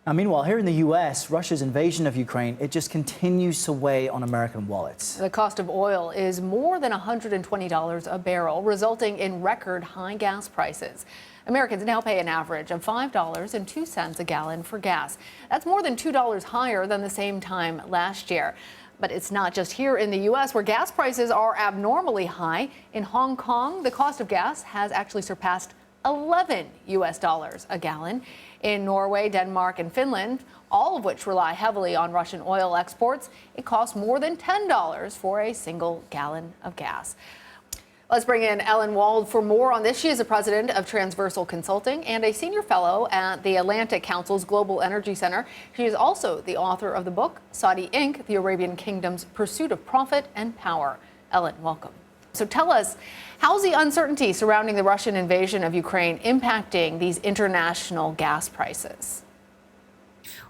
Now, meanwhile, here in the U.S., Russia's invasion of Ukraine, it just continues to weigh on American wallets. The cost of oil is more than $120 a barrel, resulting in record high gas prices. Americans now pay an average of $5.02 a gallon for gas. That's more than $2 higher than the same time last year. But it's not just here in the U.S. where gas prices are abnormally high. In Hong Kong, the cost of gas has actually surpassed $11 a gallon. In Norway, Denmark, and Finland, all of which rely heavily on Russian oil exports, it costs more than $10 for a single gallon of gas. Let's bring in Ellen Wald for more on this. She is the president of Transversal Consulting and a senior fellow at the Atlantic Council's Global Energy Center. She is also the author of the book, Saudi Inc., the Arabian Kingdom's Pursuit of Profit and Power. Ellen, welcome. So tell us, how's the uncertainty surrounding the Russian invasion of Ukraine impacting these international gas prices?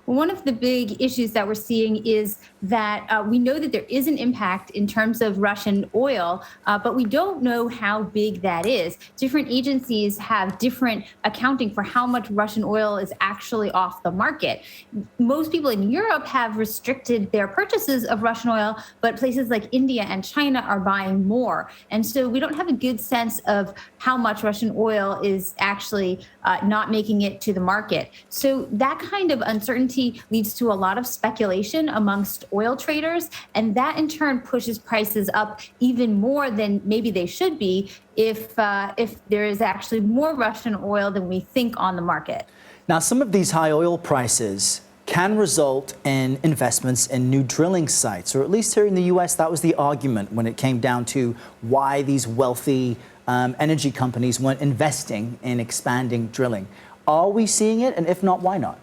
One of the big issues that we're seeing is that we know that there is an impact in terms of Russian oil, but we don't know how big that is. Different agencies have different accounting for how much Russian oil is actually off the market. Most people in Europe have restricted their purchases of Russian oil, but places like India and China are buying more. And so we don't have a good sense of how much Russian oil is actually not making it to the market. So that kind of uncertainty leads to a lot of speculation amongst oil traders, and that in turn pushes prices up even more than maybe they should be if there is actually more Russian oil than we think on the market. Now, some of these high oil prices can result in investments in new drilling sites, or at least here in the U.S., that was the argument when it came down to why these wealthy energy companies weren't investing in expanding drilling. Are we seeing it? And if not, why not?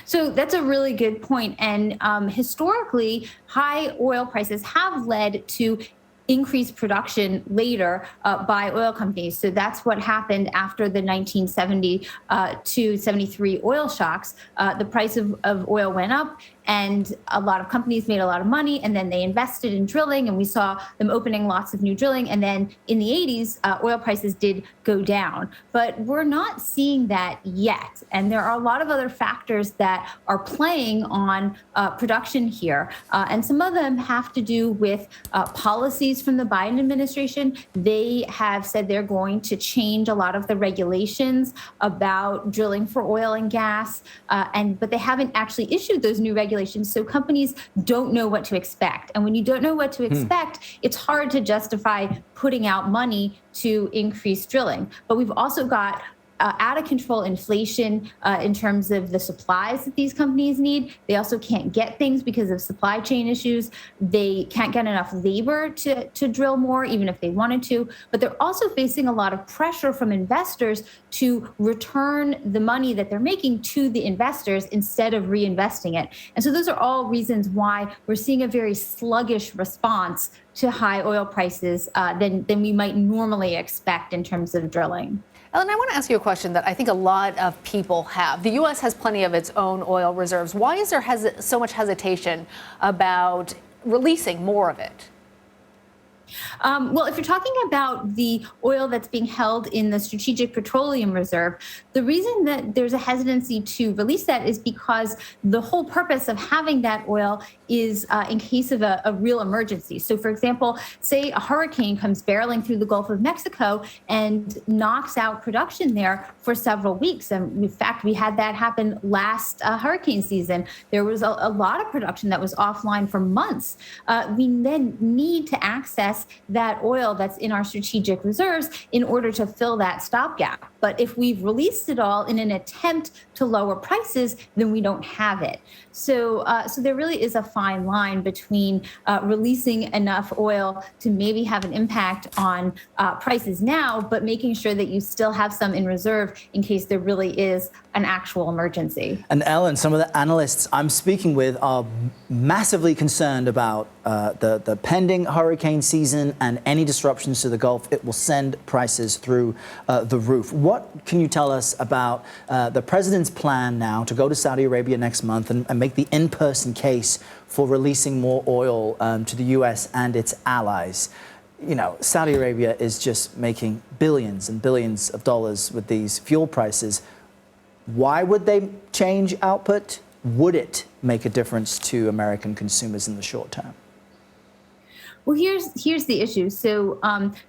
So that's a really good point. And historically, high oil prices have led to increased production later by oil companies. So that's what happened after the 1970 to 73 oil shocks. The price of oil went up, and a lot of companies made a lot of money, and then they invested in drilling, and we saw them opening lots of new drilling. And then in the 80s, oil prices did go down. But we're not seeing that yet. And there are a lot of other factors that are playing on production here. And some of them have to do with policies from the Biden administration. They have said they're going to change a lot of the regulations about drilling for oil and gas, but they haven't actually issued those new regulations. So companies don't know what to expect. And when you don't know what to expect, it's hard to justify putting out money to increase drilling. But we've also got out of control inflation in terms of the supplies that these companies need. They also can't get things because of supply chain issues. They can't get enough labor to drill more, even if they wanted to. But they're also facing a lot of pressure from investors to return the money that they're making to the investors instead of reinvesting it. And so those are all reasons why we're seeing a very sluggish response to high oil prices than we might normally expect in terms of drilling. Ellen, I want to ask you a question that I think a lot of people have. The U.S. has plenty of its own oil reserves. Why is there so much hesitation about releasing more of it? Well, if you're talking about the oil that's being held in the Strategic Petroleum Reserve, the reason that there's a hesitancy to release that is because the whole purpose of having that oil is in case of a real emergency. So, for example, say a hurricane comes barreling through the Gulf of Mexico and knocks out production there for several weeks. And in fact, we had that happen last hurricane season. There was a lot of production that was offline for months. We then need to access that oil that's in our strategic reserves in order to fill that stopgap. But if we've released it all in an attempt to lower prices, then we don't have it. So there really is a fine line between releasing enough oil to maybe have an impact on prices now, but making sure that you still have some in reserve in case there really is an actual emergency. And Ellen, some of the analysts I'm speaking with are massively concerned about the pending hurricane season and any disruptions to the Gulf. It will send prices through the roof. What can you tell us about the president's plan now to go to Saudi Arabia next month and make the in-person case for releasing more oil to the U.S. and its allies? You know, Saudi Arabia is just making billions and billions of dollars with these fuel prices. Why would they change output? Would it make a difference to American consumers in the short term? Well, here's the issue. So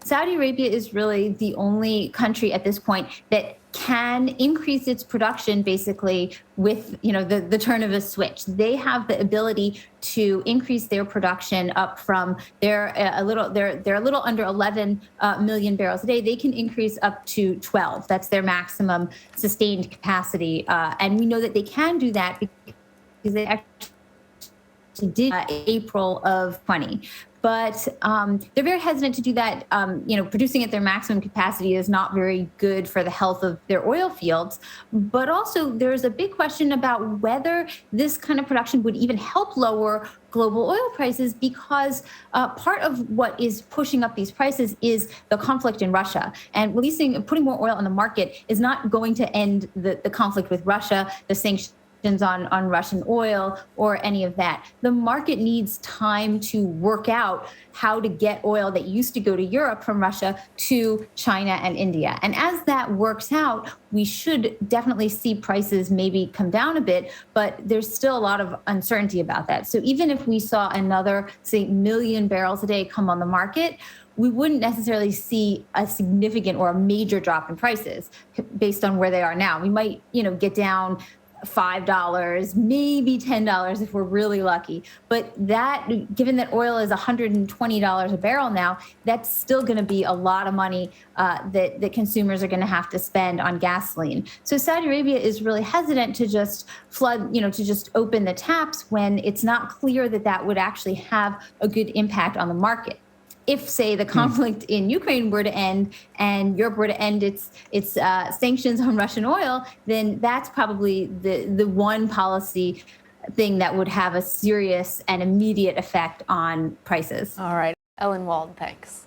Saudi Arabia is really the only country at this point that can increase its production basically with the turn of a switch. They have the ability to increase their production up from they're a little under 11 million barrels a day. They can increase up to 12. That's their maximum sustained capacity, and we know that they can do that because they actually did April of 20. But they're very hesitant to do that. Producing at their maximum capacity is not very good for the health of their oil fields. But also, there's a big question about whether this kind of production would even help lower global oil prices, because part of what is pushing up these prices is the conflict in Russia. And putting more oil on the market is not going to end the conflict with Russia, the sanctions on Russian oil, or any of that. The market needs time to work out how to get oil that used to go to Europe from Russia to China and India. And as that works out, we should definitely see prices maybe come down a bit, but there's still a lot of uncertainty about that. So even if we saw another, say, million barrels a day come on the market, we wouldn't necessarily see a significant or a major drop in prices based on where they are now. We might, get down $5, maybe $10 if we're really lucky. But that, given that oil is $120 a barrel now, that's still going to be a lot of money that consumers are going to have to spend on gasoline. So Saudi Arabia is really hesitant to just flood, to just open the taps when it's not clear that that would actually have a good impact on the market. If, say, the conflict in Ukraine were to end and Europe were to end its sanctions on Russian oil, then that's probably the one policy thing that would have a serious and immediate effect on prices. All right. Ellen Wald, thanks.